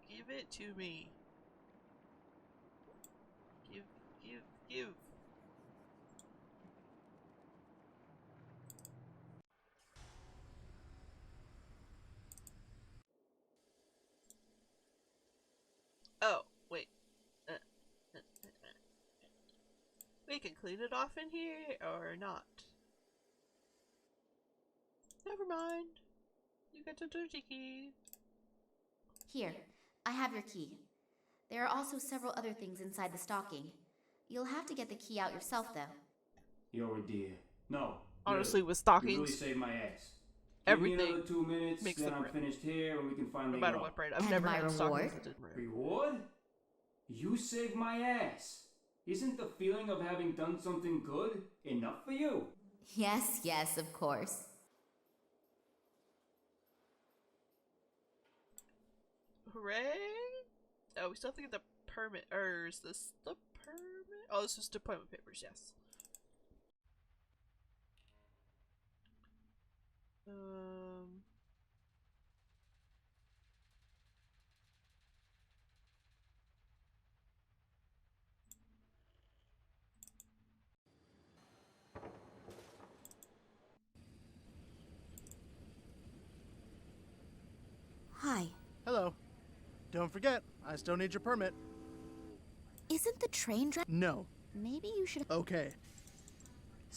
Give it to me. Give. Oh, wait. We can clean it off in here or not. Never mind. You get the dirty key. Here, I have your key. There are also several other things inside the stocking. You'll have to get the key out yourself, though. You're a dear. No. Honestly, really. with You stockings, really saved my ass. Give me everything another 2 minutes, makes then the I'm bread. finished here and we can No finally matter go. what bread. I've And never my had stockings reward? that didn't bread. Reward? You saved my ass. Isn't the feeling of having done something good enough for you? Yes, yes, of course. Hooray! Oh, we still have to get the permit. Or is this the permit? Oh, this is deployment papers, yes. Hi. Hello. Don't forget, I still need your permit. Isn't the train drive? No. Maybe you should. Okay.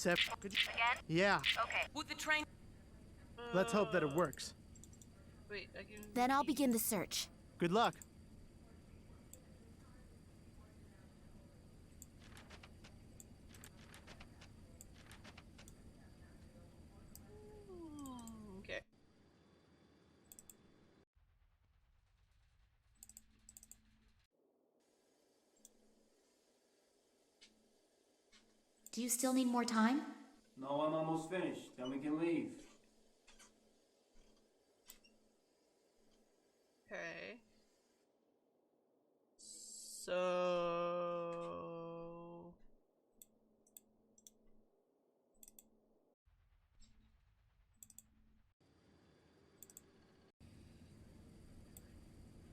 Could you... Again? Yeah. Okay. Would the train... Let's hope that it works. Wait, I can... Then I'll begin the search. Good luck. Okay. Do you still need more time? No, I'm almost finished. Then we can leave. Okay. So...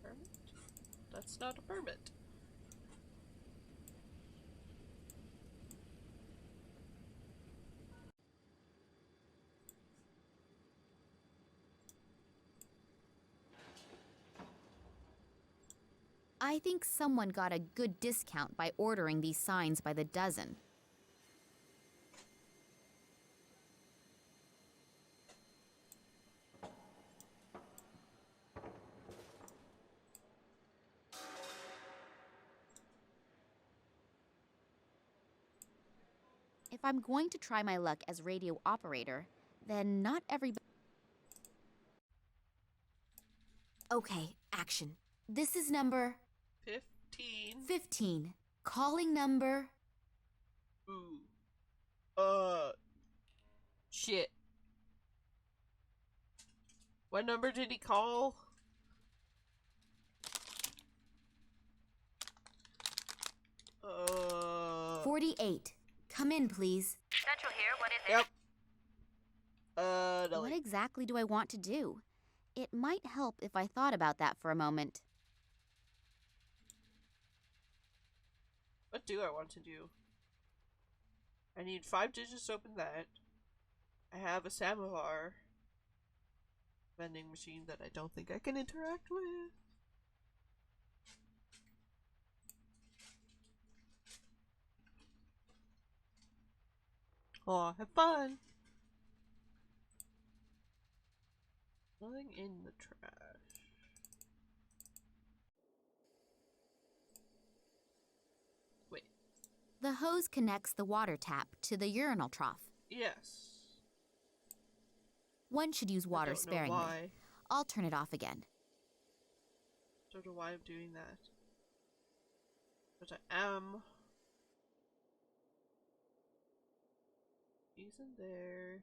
Permit? That's not a permit. I think someone got a good discount by ordering these signs by the dozen. If I'm going to try my luck as radio operator, then not everybody... Okay, action. This is number... 15. 15. Calling number... Ooh. Shit. What number did he call? Uh... 48. Come in, please. Central here, what is it? Yep. What exactly do I want to do? It might help if I thought about that for a moment. What do I want to do? I need 5 digits to open that. I have a samovar vending machine that I don't think I can interact with. Aw, have fun! Nothing in the trash. Wait. The hose connects the water tap to the urinal trough. Yes. One should use water I don't know sparingly. why. I'll turn it off again. Don't know why I'm doing that. But I am. He's in there.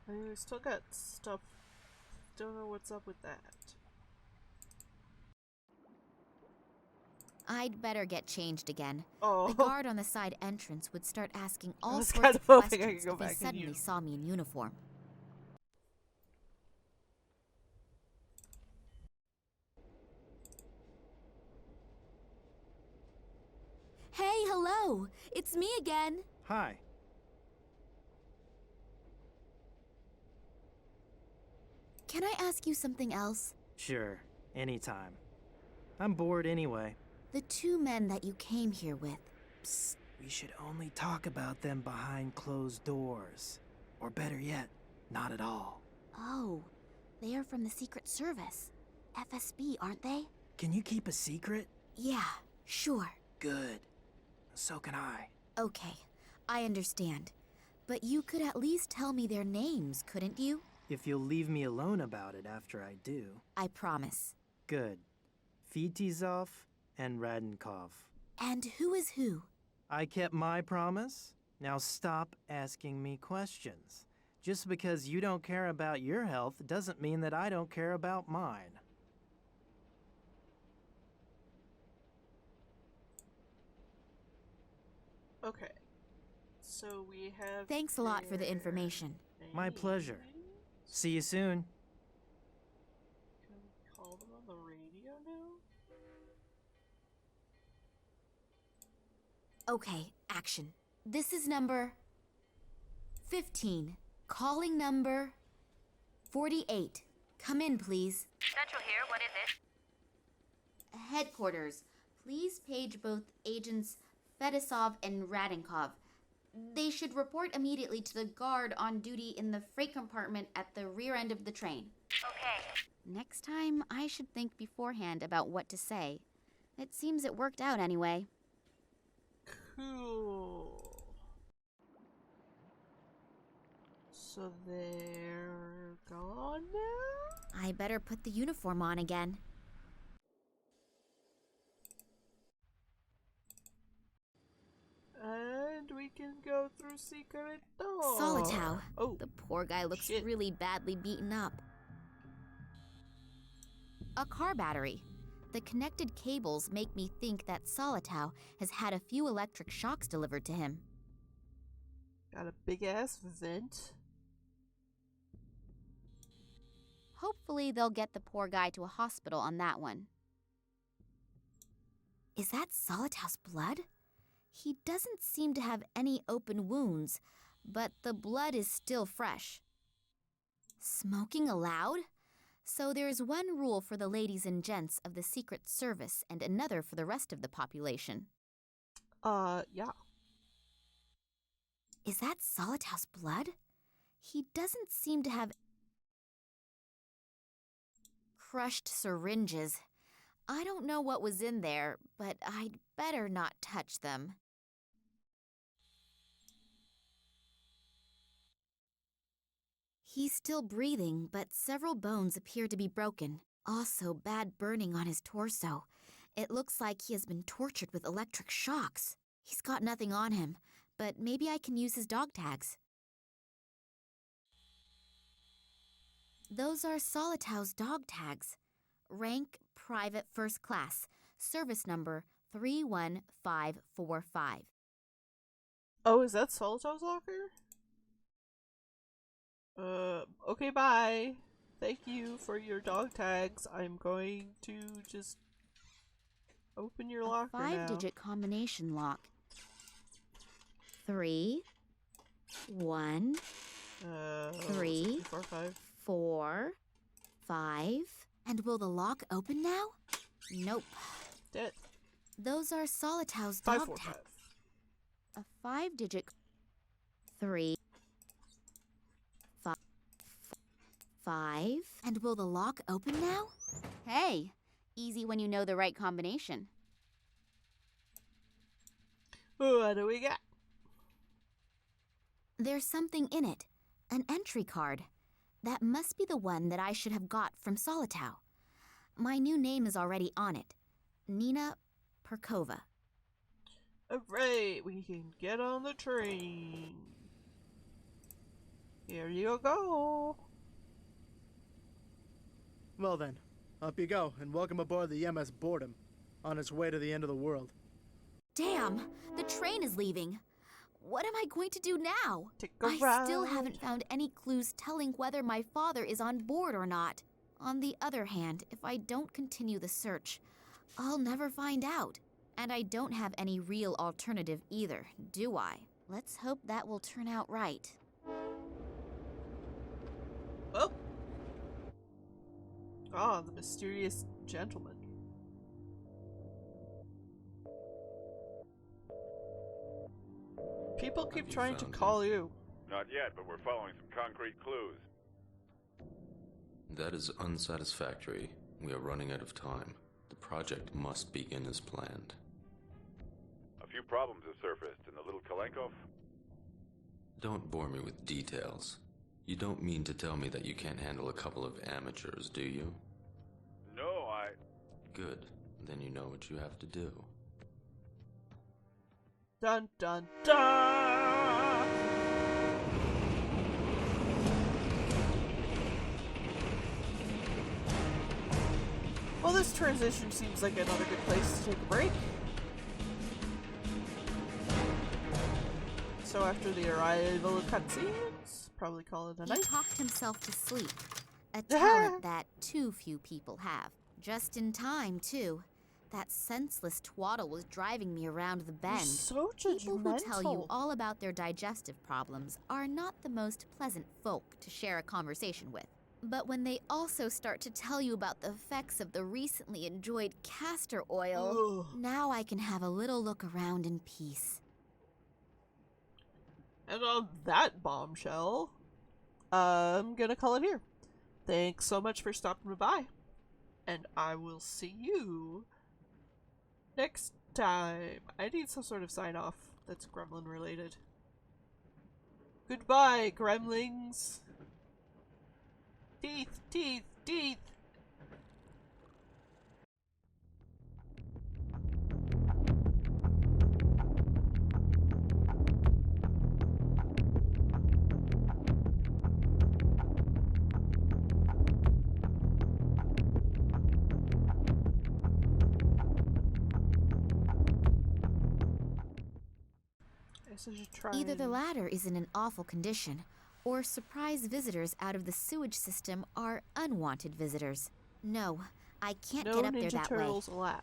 I mean, we still got stuff. Don't know what's up with that. I'd better get changed again. Oh. The guard on the side entrance would start asking all was sorts kind of of hoping I questions could go if he back in suddenly uniform. saw me in uniform. Hey, hello! It's me again! Hi. Can I ask you something else? Sure, anytime. I'm bored anyway. The two men that you came here with. Psst, we should only talk about them behind closed doors. Or better yet, not at all. Oh, they are from the Secret Service. FSB, aren't they? Can you keep a secret? Yeah, sure. Good. So can I. Okay, I understand. But you could at least tell me their names, couldn't you? If you'll leave me alone about it after I do. I promise. Good. Fitizov and Radenkov. And who is who? I kept my promise. Now stop asking me questions. Just because you don't care about your health doesn't mean that I don't care about mine. Okay. So we have... Thanks a lot for the information. My pleasure. See you soon. Can we call them on the radio now? Okay, action. This is number 15. Calling number 48. Come in, please. Central here, what is it? Headquarters. Please page both agents Fedosov and Radenkov. They should report immediately to the guard on duty in the freight compartment at the rear end of the train. Okay. Next time, I should think beforehand about what to say. It seems it worked out anyway. Cool. So they're gone now? I better put the uniform on again. And we can go through secret door. Solitow. Oh, The poor guy looks shit. really badly beaten up. A car battery. The connected cables make me think that Solitow has had a few electric shocks delivered to him. Got a big ass vent. Hopefully they'll get the poor guy to a hospital on that one. Is that Solitow's blood? He doesn't seem to have any open wounds, but the blood is still fresh. Smoking allowed? So there's one rule for the ladies and gents of the Secret Service and another for the rest of the population. Yeah. Is that Solitow's blood? He doesn't seem to have crushed syringes. I don't know what was in there, but I'd better not touch them. He's still breathing, but several bones appear to be broken. Also, bad burning on his torso. It looks like he has been tortured with electric shocks. He's got nothing on him, but maybe I can use his dog tags. Those are Solitow's dog tags. Rank Private First Class. Service number 31545. Oh, is that Solitow's locker? Okay, bye. Thank you for your dog tags. I'm going to just open your locker now. 5-digit combination lock. 3, 1, 3, 4, 5. 4, 5. And will the lock open now? Nope. Dead. Those are Solitow's 5, dog 4, tags. 5. A 5-digit 3, 5. And will the lock open now? Hey, easy when you know the right combination. What do we got? There's something in it. An entry card. That must be the one that I should have got from Solitow. My new name is already on it. Nina Perkova. Alright, we can get on the train. Here you go. Well then, up you go, and welcome aboard the MS Boredom, on its way to the end of the world. Damn, the train is leaving. What am I going to do now? Take a I ride. still haven't found any clues telling whether my father is on board or not. On the other hand, if I don't continue the search, I'll never find out. And I don't have any real alternative either, do I? Let's hope that will turn out right. Oh. Ah, the mysterious gentleman. People keep trying to call you. Not yet, but we're following some concrete clues. That is unsatisfactory. We are running out of time. The project must begin as planned. A few problems have surfaced in the little Kalenkov. Don't bore me with details. You don't mean to tell me that you can't handle a couple of amateurs, do you? No, Good. Then you know what you have to do. Dun dun dun! Well, this transition seems like another good place to take a break. So after the arrival of cutscenes, probably call it a night. He talked himself to sleep. A talent that too few people have. Just in time, too. That senseless twaddle was driving me around the bend. So People who tell you all about their digestive problems are not the most pleasant folk to share a conversation with. But when they also start to tell you about the effects of the recently enjoyed castor oil, now I can have a little look around in peace. And on that bombshell, I'm gonna call it here. Thanks so much for stopping by. And I will see you next time. I need some sort of sign-off that's Gremlin related. Goodbye, Gremlings. Teeth, teeth, teeth. Either the latter is in an awful condition, or surprise visitors out of the sewage system are unwanted visitors. No, I can't get up there that way. No Ninja Turtles allowed.